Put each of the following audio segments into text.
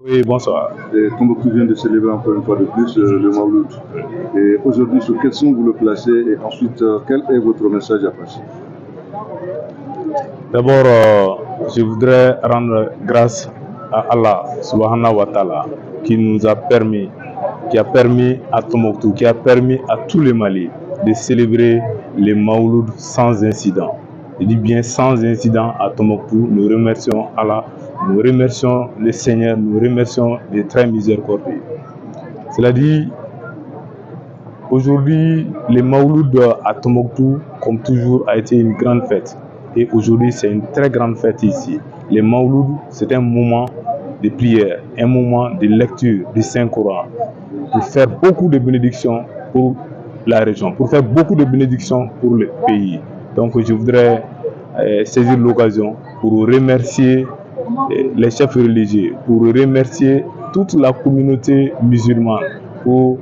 Oui, bonsoir. Tombouctou vient de célébrer encore une fois de plus le Mawlud. Et aujourd'hui, sur quel son vous le placez et ensuite, quel est votre message à passer? D'abord, je voudrais rendre grâce à Allah subhanahu wa ta'ala qui a permis à Tombouctou, qui a permis à tous les Mali de célébrer les Mawlud sans incident. Je dis bien sans incident à Tombouctou. Nous remercions Allah, nous remercions le Seigneur, nous remercions les très miséricordieux. Cela dit, aujourd'hui, les Mawlud à Tombouctou, comme toujours, a été une grande fête. Et aujourd'hui, c'est une très grande fête ici. Les Mawlud, c'est un moment de prière, un moment de lecture du Saint-Coran, pour faire beaucoup de bénédictions pour la région, pour faire beaucoup de bénédictions pour le pays. Donc, je voudrais saisir l'occasion pour remercier les chefs religieux, pour remercier toute la communauté musulmane pour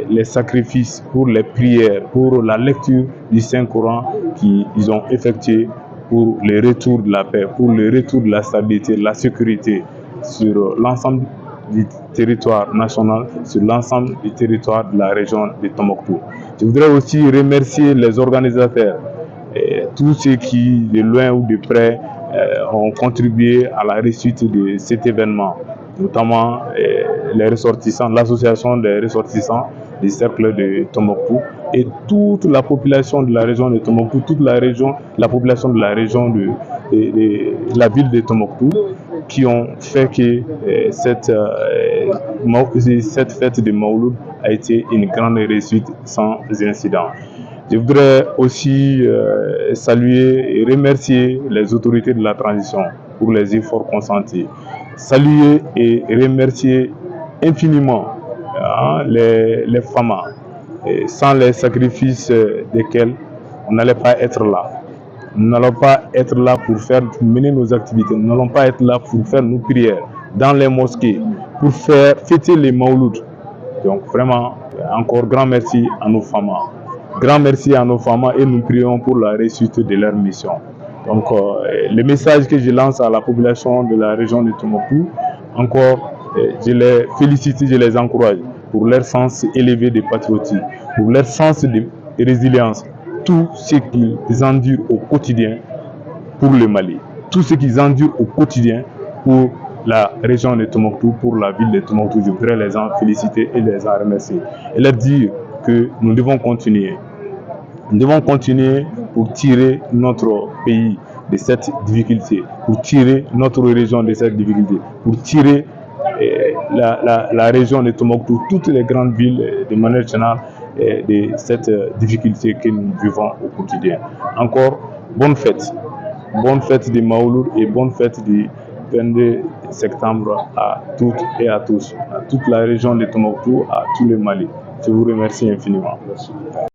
les sacrifices, pour les prières, pour la lecture du Saint-Coran qu'ils ont effectué pour le retour de la paix, pour le retour de la stabilité, de la sécurité sur l'ensemble du territoire national, sur l'ensemble du territoire de la région de Tombouctou. Je voudrais aussi remercier les organisateurs, tous ceux qui, de loin ou de près, ont contribué à la réussite de cet événement, notamment les ressortissants, l'association des ressortissants du cercle de Tombouctou et toute la population de la région de Tombouctou, la population de la région de la ville de Tombouctou, qui ont fait que cette fête de Mawlud a été une grande réussite sans incident. Je voudrais aussi saluer et remercier les autorités de la transition pour les efforts consentis. Saluer et remercier infiniment les FAMA, sans les sacrifices desquels on n'allait pas être là. Nous n'allons pas être là pour mener nos activités, nous n'allons pas être là pour faire nos prières dans les mosquées, pour faire fêter les Mawlud. Donc vraiment, encore grand merci à nos FAMA. Grand merci à nos femmes et nous prions pour la réussite de leur mission. Donc, le message que je lance à la population de la région de Tombouctou, encore, je les félicite, je les encourage pour leur sens élevé de patriotisme, pour leur sens de résilience, tout ce qu'ils endurent au quotidien pour le Mali, tout ce qu'ils endurent au quotidien pour la région de Tombouctou, pour la ville de Tombouctou. Je voudrais les en féliciter et les en remercier et leur dire que nous devons continuer. Nous devons continuer pour tirer notre pays de cette difficulté, pour tirer notre région de cette difficulté, pour tirer la région de Tombouctou, toutes les grandes villes de manière générale de cette difficulté que nous vivons au quotidien. Encore, bonne fête de Mawlud et bonne fête du 22 septembre à toutes et à tous, à toute la région de Tombouctou, à tous les Mali. Je vous remercie infiniment. Merci.